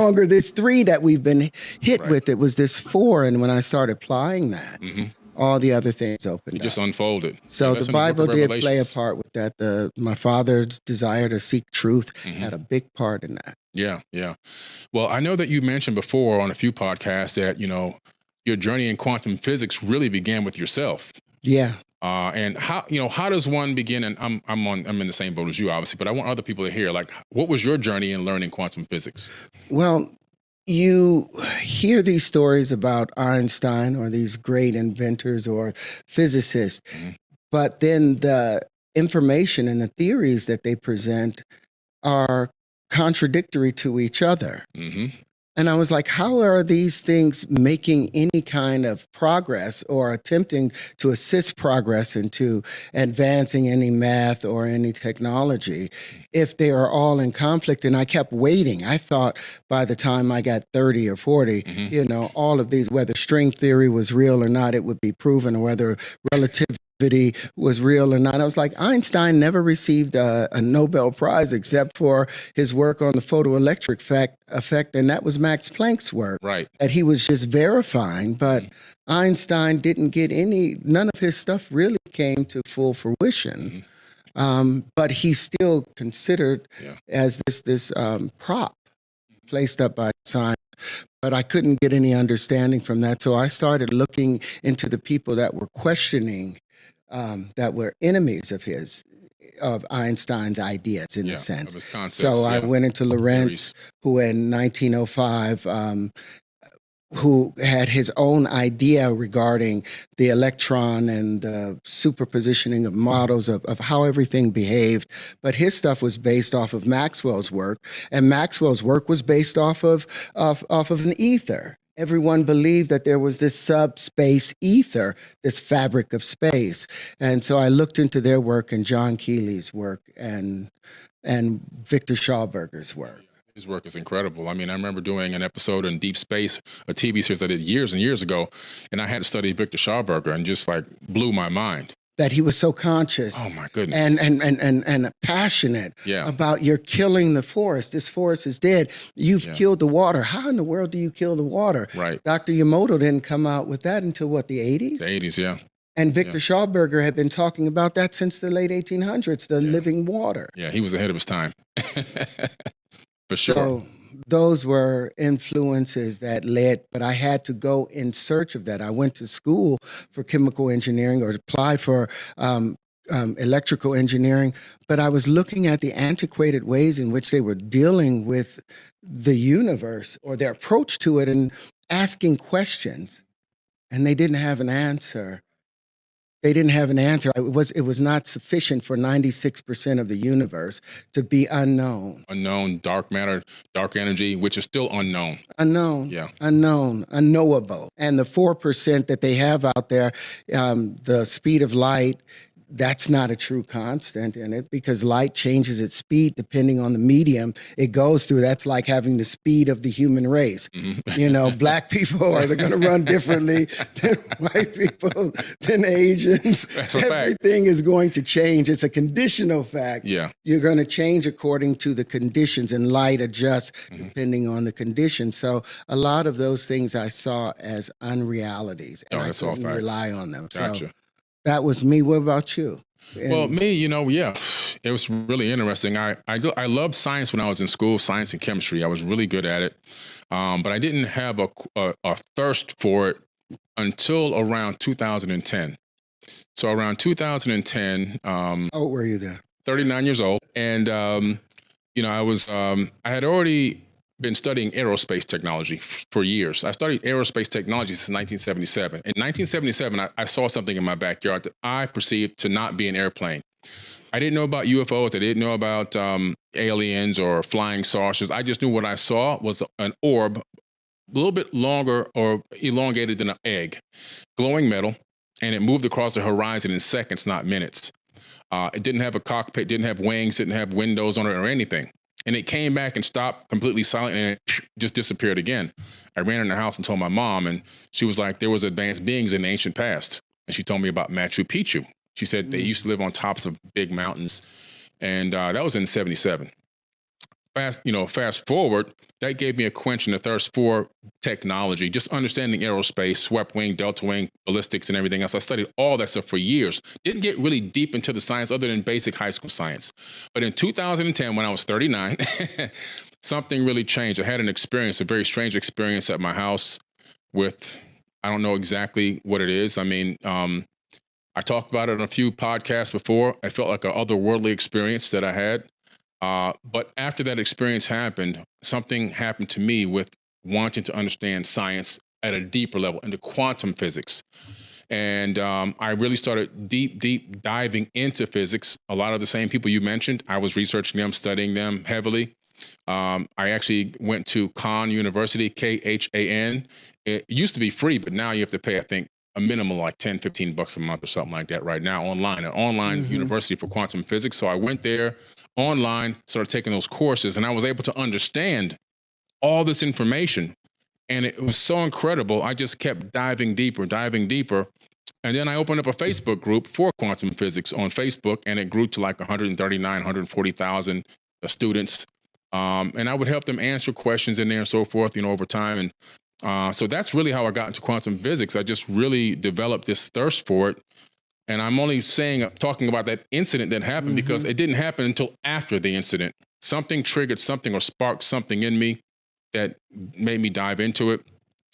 longer this 3 that we've been hit Right. with. It was this 4. And when I started applying that, all the other things opened It just up. unfolded. So that's the in book of Bible did play a Revelations. part with that. My father's desire to seek truth had a big part in that. Yeah, yeah. Well, I know that you mentioned before on a few podcasts that, your journey in quantum physics really began with yourself. Yeah. And how does one begin? And I'm in the same boat as you, obviously, but I want other people to hear, like, what was your journey in learning quantum physics? Well, you hear these stories about Einstein or these great inventors or physicists, but then the information and the theories that they present are contradictory to each other. And I was like, how are these things making any kind of progress or attempting to assist progress into advancing any math or any technology if they are all in conflict? And I kept waiting. I thought by the time I got 30 or 40, all of these, whether string theory was real or not, it would be proven, or whether relativity was real or not. I was like, Einstein never received a Nobel Prize except for his work on the photoelectric effect, and that was Max Planck's work. Right. That he was just verifying, but Einstein didn't get none of his stuff really came to full fruition. But he's still considered as this prop placed up by science. But I couldn't get any understanding from that. So I started looking into the people that were questioning, that were enemies of Einstein's ideas, in a sense. Of his concepts, So I went into Terrance, who in 1905, who had his own idea regarding the electron and the superpositioning of models of how everything behaved. But his stuff was based off of Maxwell's work, and Maxwell's work was based off of an ether. Everyone believed that there was this subspace ether, this fabric of space. And so I looked into their work and John Keely's work and Victor Schauberger's work. His work is incredible. I mean, I remember doing an episode in Deep Space, a TV series I did years and years ago, and I had to study Victor Schauberger, and just like blew my mind. That he was so conscious. Oh my goodness. And passionate about you're killing the forest. This forest is dead. You've killed the water. How in the world do you kill the water? Right. Dr. Yamamoto didn't come out with that until what, the 80s? The 80s, yeah. And Victor Schauberger had been talking about that since the late 1800s, the living water. Yeah, he was ahead of his time. For sure. So those were influences that led, but I had to go in search of that. I went to school for chemical engineering, or applied for electrical engineering, but I was looking at the antiquated ways in which they were dealing with the universe, or their approach to it, and asking questions, and they didn't have an answer. It was not sufficient for 96% of the universe to be unknown. Unknown, dark matter, dark energy, which is still unknown. Unknown. Yeah. Unknown, unknowable. And the 4% that they have out there, the speed of light, that's not a true constant in it, because light changes its speed depending on the medium it goes through. That's like having the speed of the human race. Black people are going to run differently than white people, than Asians. That's a fact. Everything is going to change. It's a conditional fact. Yeah. You're going to change according to the conditions, and light adjusts depending on the conditions. So a lot of those things I saw as unrealities, and I couldn't rely on them. Gotcha. So that was me. What about you? Well, me, it was really interesting. I loved science when I was in school, science and chemistry. I was really good at it. But I didn't have a thirst for it until around 2010. So around 2010. How old were you then? 39 years old. And, I had already been studying aerospace technology for years. I studied aerospace technology since 1977. In 1977, I saw something in my backyard that I perceived to not be an airplane. I didn't know about UFOs. I didn't know about aliens or flying saucers. I just knew what I saw was an orb, a little bit longer or elongated than an egg, glowing metal, and it moved across the horizon in seconds, not minutes. It didn't have a cockpit, didn't have wings, didn't have windows on it or anything. And it came back and stopped completely silent, and it just disappeared again. I ran in the house and told my mom, and she was like, there was advanced beings in the ancient past. And she told me about Machu Picchu. She said they used to live on tops of big mountains. And that was in 77. fast forward, that gave me a quench and a thirst for technology, just understanding aerospace, swept wing, delta wing, ballistics, and everything else. I studied all that stuff for years. Didn't get really deep into the science other than basic high school science. But in 2010, when I was 39, something really changed. I had an experience, a very strange experience at my house with, I don't know exactly what it is. I mean, I talked about it on a few podcasts before. I felt like an otherworldly experience that I had. But after that experience happened, something happened to me with wanting to understand science at a deeper level into quantum physics. And I really started deep diving into physics. A lot of the same people you mentioned, I was researching them, studying them heavily. I actually went to Khan University, Khan. It used to be free, but now you have to pay, I think, a minimum like 10, 15 bucks a month or something like that right now online, an online university for quantum physics. So I went there online, started taking those courses, and I was able to understand all this information. And it was so incredible. I just kept diving deeper. And then I opened up a Facebook group for quantum physics on Facebook, and it grew to like 139, 140,000 students. And I would help them answer questions in there and so forth, over time. And so that's really how I got into quantum physics. I just really developed this thirst for it. And I'm only talking about that incident that happened because it didn't happen until after the incident. Something triggered something or sparked something in me that made me dive into it.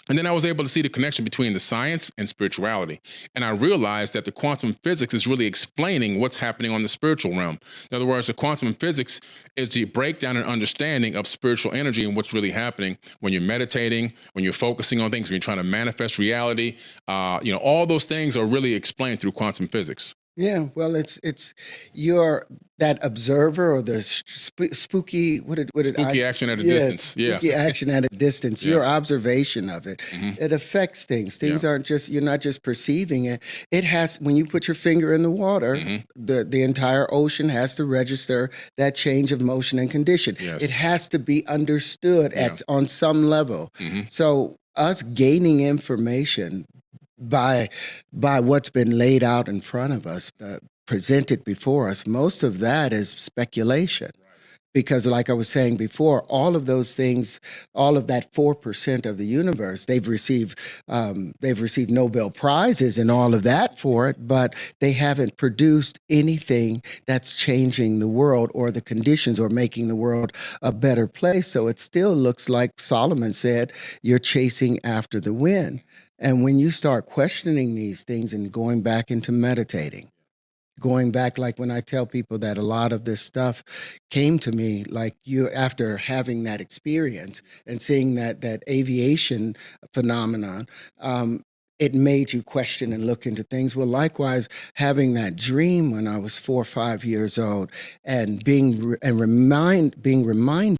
And then I was able to see the connection between the science and spirituality. And I realized that the quantum physics is really explaining what's happening on the spiritual realm. In other words, the quantum physics is the breakdown and understanding of spiritual energy and what's really happening when you're meditating, when you're focusing on things, when you're trying to manifest reality. All those things are really explained through quantum physics. Yeah, well, it's you're that observer or the spooky Spooky action at a distance. Yeah, spooky action at a distance. Yeah. Your observation of it, it affects things. Things aren't just, you're not just perceiving it. It has, when you put your finger in the water, the entire ocean has to register that change of motion and condition. Yes. It has to be understood on some level. So us gaining information by what's been laid out in front of us, presented before us, most of that is speculation. Because like I was saying before, all of those things, all of that 4% of the universe, they've received Nobel Prizes and all of that for it, but they haven't produced anything that's changing the world or the conditions or making the world a better place. So it still looks like Solomon said, you're chasing after the wind. And when you start questioning these things and going back into meditating, going back, like when I tell people that a lot of this stuff came to me, like you, after having that experience and seeing that aviation phenomenon, it made you question and look into things. Well, likewise, having that dream when I was 4 or 5 years old and being reminded